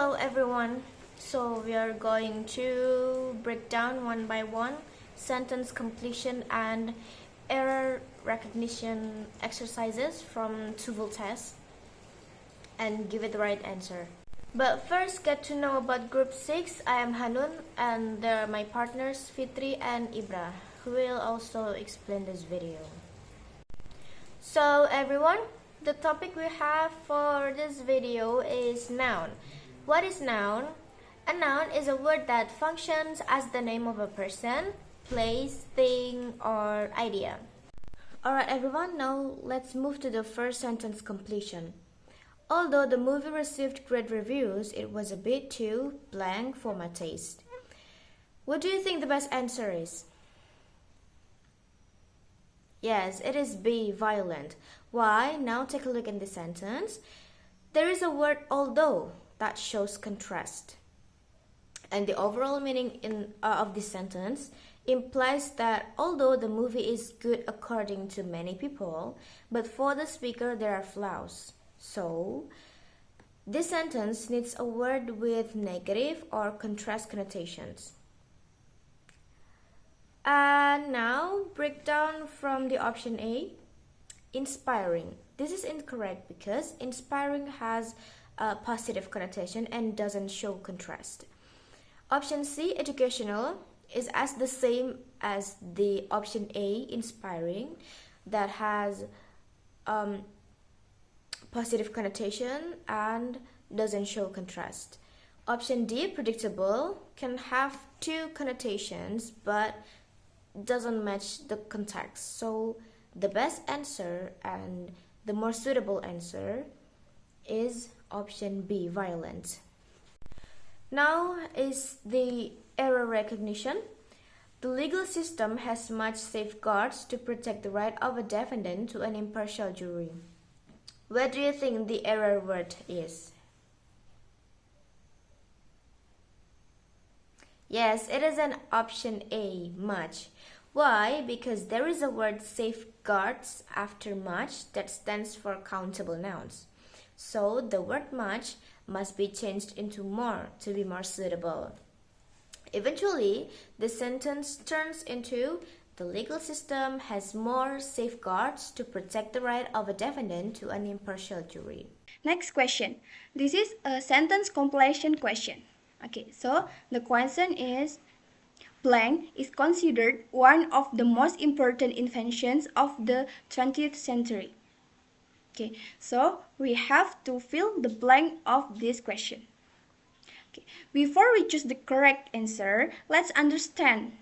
Hello everyone. So we are going to break down one by one sentence completion and error recognition exercises from TOEFL test and give it the right answer. But first, get to know about group 6. I am Hanun and they are my partners Fitri and Ibra, who will also explain this video. So everyone, the topic we have for this video is noun. What is noun? A noun is a word that functions as the name of a person, place, thing, or idea. Alright everyone, now let's move to the first sentence completion. Although the movie received great reviews, it was a bit too blank for my taste. What do you think the best answer is? Yes, it is B, violent. Why? Now take a look in the sentence. There is a word although that shows contrast. And the overall meaning of this sentence implies that although the movie is good according to many people, but for the speaker there are flaws. So, this sentence needs a word with negative or contrast connotations. And now, break down from the option A, inspiring. This is incorrect because inspiring has a positive connotation and doesn't show contrast. Option C, educational, is as the same as the option A, inspiring, that has positive connotation and doesn't show contrast. Option D, predictable, can have two connotations but doesn't match the context. So the best answer and the more suitable answer is option B, violent. Now is the error recognition. The legal system has much safeguards to protect the right of a defendant to an impartial jury. Where do you think the error word is? Yes, it is an option A, much. Why? Because there is a word safeguards after much that stands for countable nouns. So the word much must be changed into more to be more suitable. Eventually, the sentence turns into the legal system has more safeguards to protect the right of a defendant to an impartial jury. Next question. This is a sentence completion question. Okay, so the question is, blank is considered one of the most important inventions of the 20th century. Okay, so we have to fill the blank of this question. Okay, before we choose the correct answer, let's understand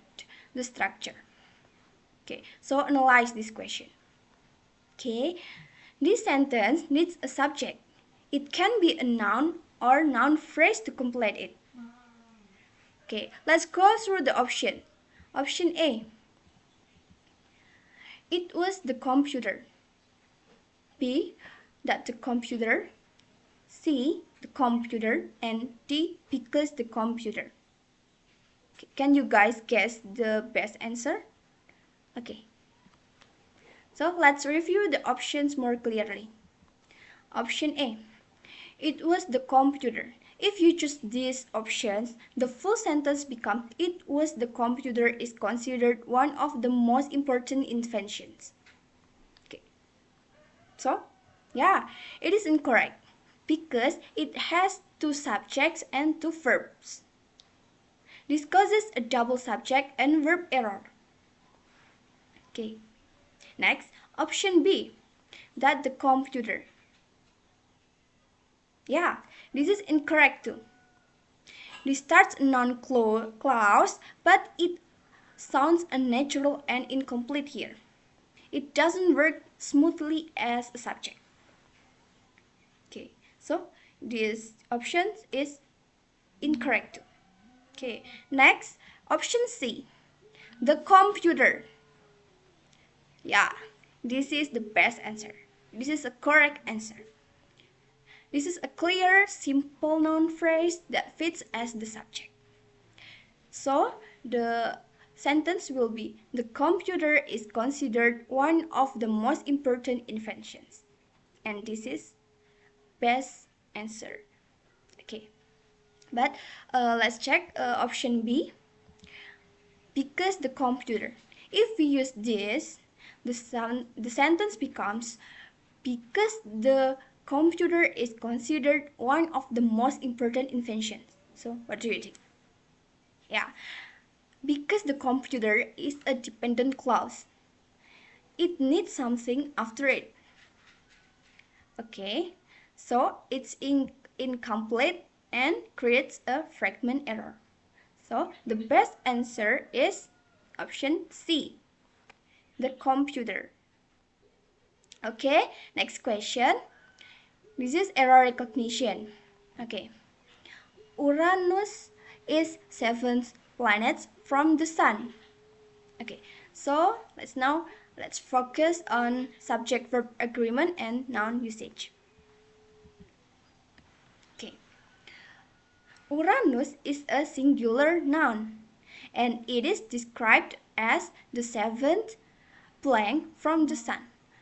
the structure. Okay, so analyze this question. Okay, this sentence needs a subject. It can be a noun or noun phrase to complete it. Okay, let's go through the option. Option A. It was the computer. B. That the computer. C. The computer. And D. Because the computer. Okay, can you guys guess the best answer? Okay. So let's review the options more clearly. Option A. It was the computer. If you choose these options, the full sentence becomes it was the computer is considered one of the most important inventions. Okay. So, yeah, it is incorrect because it has two subjects and two verbs. This causes a double subject and verb error. Okay. Next, option B, that the computer. Yeah, this is incorrect too. This starts a noun clause, but it sounds unnatural and incomplete here. It doesn't work smoothly as a subject. Okay, so this option is incorrect too. Okay, next, option C, the computer. Yeah, this is the best answer. This is a correct answer. This is a clear, simple noun phrase that fits as the subject. So, the sentence will be, the computer is considered one of the most important inventions. And this is best answer. Okay. But let's check option B. Because the computer. If we use this, the sentence becomes because the computer is considered one of the most important inventions. So what do you think? Yeah, because the computer is a dependent clause. It needs something after it. Okay, so it's incomplete and creates a fragment error. So the best answer is option C, the computer. Okay, next question. This is error recognition. Okay, Uranus is seventh planet from the sun. Okay, so let's focus on subject verb agreement and noun usage. Okay, Uranus is a singular noun and it is described as the seventh planet from the sun.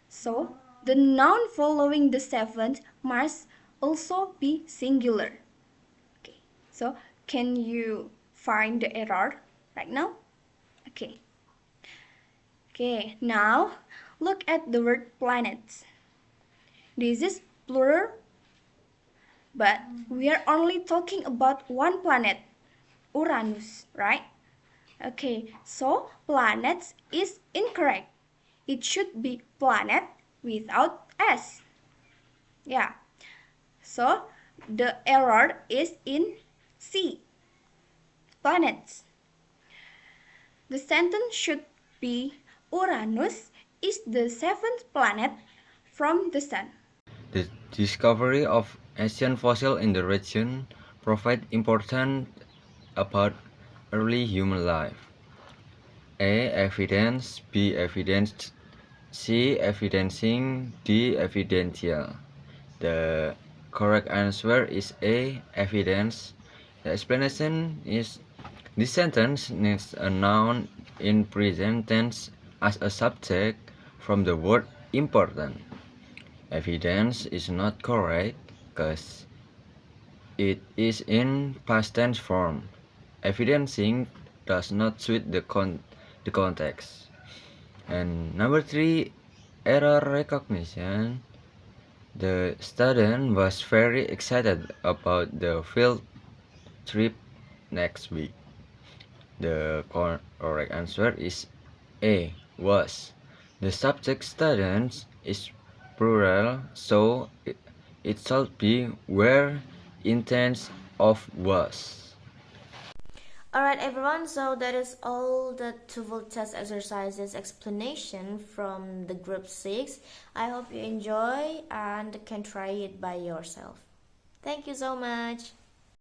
So the noun following the seventh must also be singular. Okay, so can you find the error right now? Okay. Okay, now look at the word planets. This is plural, but we are only talking about one planet, Uranus, right? Okay, so planets is incorrect. It should be planet without S. Yeah, so the error is in C, planets. The sentence should be Uranus is the seventh planet from the sun. The discovery of ancient fossils in the region provide important about early human life. A. Evidence. B. Evidence. C. Evidencing. D. Evidential. The correct answer is A. Evidence. The explanation is this sentence needs a noun in present tense as a subject from the word important. Evidence is not correct because it is in past tense form. Evidencing does not suit the context. And number 3, error recognition. The student was very excited about the field trip next week. The correct answer is A, was. The subject students is plural, so it should be were intense of was. Alright everyone, so that is all the TOEFL test exercises explanation from the group 6. I hope you enjoy and can try it by yourself. Thank you so much.